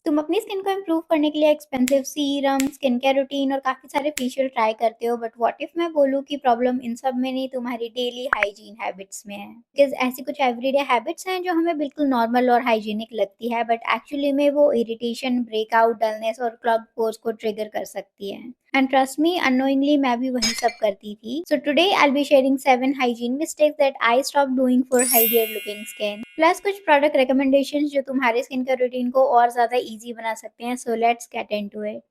तुम अपनी स्किन को इम्प्रूव करने के लिए expensive serum, skin care routine और काफ़ी सारे फेशियल ट्राई करते हो, बट व्हाट इफ मैं बोलूँ कि प्रॉब्लम इन सब में नहीं, तुम्हारी डेली हाइजीन हैबिट्स में है। बिकॉज़ ऐसी कुछ एवरीडे हैबिट्स हैं जो हमें बिल्कुल नॉर्मल और हाइजीनिक लगती है, बट एक्चुअली में वो इरिटेशन, ब्रेकआउट, डलनेस और क्लॉग्ड पोर्स को ट्रिगर कर सकती है। एंड ट्रस्ट मी, अननोइंगली मैं भी वही सब करती थी। So today I will be sharing 7 hygiene mistakes that I stopped doing for healthier looking skin. Plus कुछ प्रोडक्ट रिकमेंडेशंस जो तुम्हारे स्किन केयर रूटीन को और ज़्यादा ईज़ी बना सकते हैं। So let's get into it.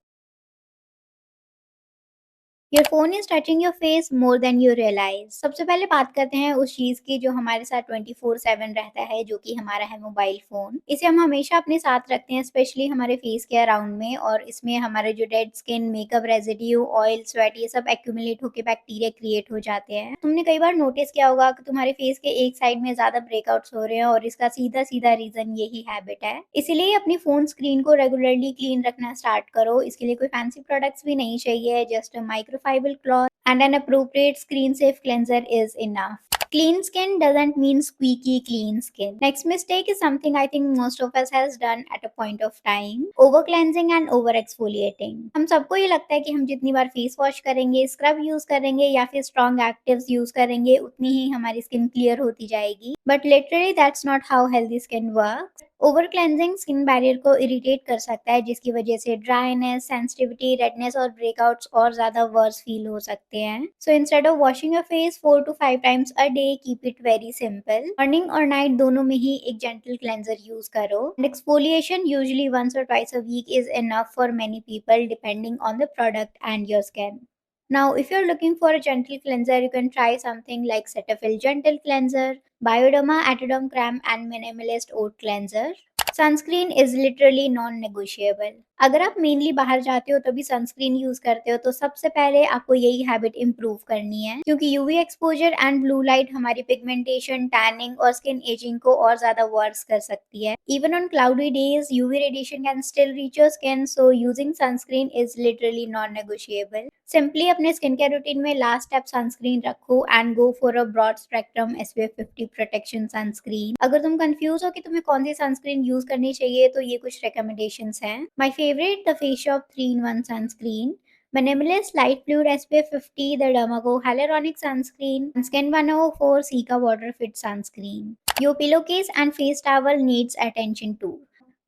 Your phone is touching your face more than you realise. सबसे पहले बात करते हैं उस चीज़ की जो हमारे साथ 24/7 रहता है, जो कि हमारा है मोबाइल फ़ोन। इसे हम हमेशा अपने साथ रखते हैं, स्पेशली हमारे फेस के अराउंड में, और इसमें हमारे जो dead skin, makeup residue, oil, sweat, ये सब एक्यूमुलेट होके बैक्टीरिया क्रिएट हो जाते हैं। तुमने कई बार नोटिस किया होगा कि तुम्हारे फेस के एक साइड में ज़्यादा ब्रेकआउट्स हो रहे हैं, और इसका सीधा-सीधा रीज़न यही हैबिट है। इसीलिए अपनी फ़ोन स्क्रीन को रेगुलरली क्लीन रखना स्टार्ट करो। इसके लिए कोई फैंसी प्रोडक्ट्स भी नहीं चाहिए, just a microfiber cloth and an appropriate screen safe cleanser is enough. Clean skin doesn't mean squeaky clean skin. Next mistake is something I think most of us has done at a point of time. Over cleansing and over exfoliating. हम सबको ये लगता है कि हम जितनी बार face wash करेंगे, scrub use करेंगे या फिर स्ट्रॉन्ग एक्टिव्स यूज करेंगे, उतनी ही हमारी स्किन क्लियर होती जाएगी। But literally that's not how healthy skin works. Over cleansing skin barrier को इरिटेट कर सकता है, जिसकी वजह से ड्राइनेस, सेंसिटिविटी, रेडनेस और ब्रेकआउट्स और ज्यादा वर्स फील हो सकते हैं। So instead of washing your face 4 to 5 times a day, keep it very simple. Morning और नाइट दोनों में ही एक जेंटल क्लेंजर यूज करो। एक्सफोलिएशन यूजुअली वंस और twice a week is enough for many people, depending on the product and your skin. Now, if you're looking for a gentle cleanser, you can try something like Cetaphil Gentle Cleanser, Bioderma Atodom Crème and Minimalist Oat Cleanser. Sunscreen is literally non negotiable. अगर आप mainly बाहर जाते हो तभी sunscreen use करते हो, तो सबसे पहले आपको यही हैबिट इंप्रूव करनी है, क्योंकि UV exposure and blue light हमारी पिगमेंटेशन, टैनिंग और स्किन एजिंग को और ज्यादा वर्स कर सकती है। Even on cloudy days UV radiation can still reach your skin, so using sunscreen is literally non negotiable. Simply अपने स्किन केयर रूटीन में लास्ट स्टेप सनस्क्रीन रखो and go for a broad spectrum SPF 50 protection sunscreen. अगर तुम confuse हो कि तुम्हें कौन सी sunscreen use करनी चाहिए, तो ये कुछ रिकमेंडेशंस हैं। My favourite, the face shop 3-in-1 sunscreen, Minimalist Light Blue SPF 50, the Dermaco Hyaluronic Sunscreen, and Skin 104 Sika Water Fit Sunscreen. Your pillowcase and face towel needs attention too.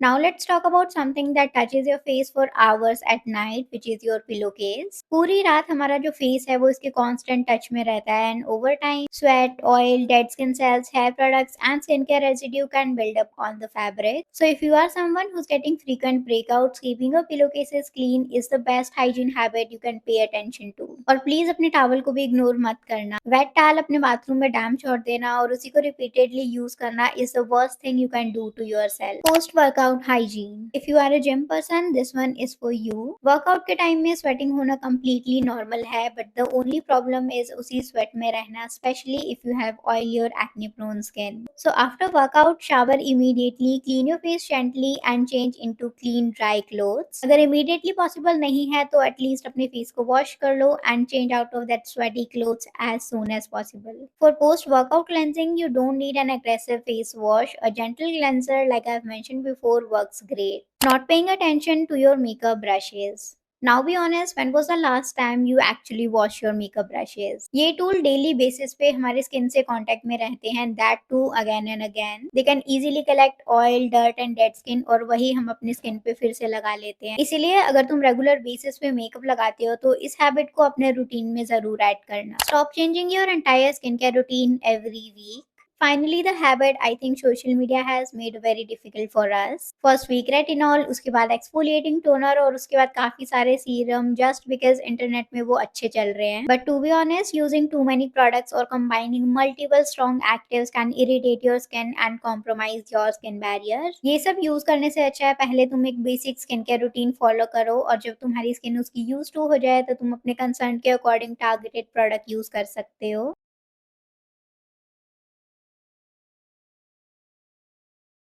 Now let's talk about something that touches your face for hours at night, which is your pillowcase. पूरी रात हमारा जो face है वो इसके constant touch में रहता है, and over time sweat, oil, dead skin cells, hair products and skincare residue can build up on the fabric. So if you are someone who's getting frequent breakouts, keeping your pillowcases clean is the best hygiene habit you can pay attention to. और please अपने towel को भी ignore मत करना। Wait towel अपने bathroom में dam छोड़ देना और उसी को रिपीटेडली यूज करना is the worst thing you can do to yourself. Post workout hygiene. If you are a gym person, this one is for you. Workout के टाइम में स्वेटिंग होना completely normal है, but the only problem is उसी sweat में रहना, especially if you have oily or acne prone skin. So after workout, shower immediately, clean your face gently and change into clean dry clothes. अगर immediately possible नहीं है तो at least अपने face को wash कर लो and change out of that sweaty clothes as soon as possible. For post workout cleansing, you don't need an aggressive face wash. A gentle cleanser, like I've mentioned before, works great. Not paying attention to your makeup brushes. Now be honest, when was the last time you actually wash your makeup brushes? ये tool daily basis पे हमारे skin से contact में रहते हैं, that too again and again. They can easily collect oil, dirt and dead skin, और वही हम अपनी स्किन पे फिर से लगा लेते हैं। इसीलिए अगर तुम रेगुलर बेसिस पे मेकअप लगाते हो तो इस हैबिट को अपने रूटीन में जरूर ऐड करना। Stop changing your entire skin care routine every week. Finally, the habit I think social media has made very difficult for us. First week retinol, उसके बाद exfoliating toner और उसके बाद काफी सारे serum just because internet में वो अच्छे चल रहे हैं. But to be honest, using too many products or combining multiple strong actives can irritate your skin and compromise your skin barrier. ये सब यूज करने से अच्छा है पहले तुम एक basic skin care routine follow करो, और जब तुम्हारी स्किन उसकी यूज टू हो जाए तो तुम अपने कंसर्न के अकॉर्डिंग टारगेटेड प्रोडक्ट यूज कर सकते हो.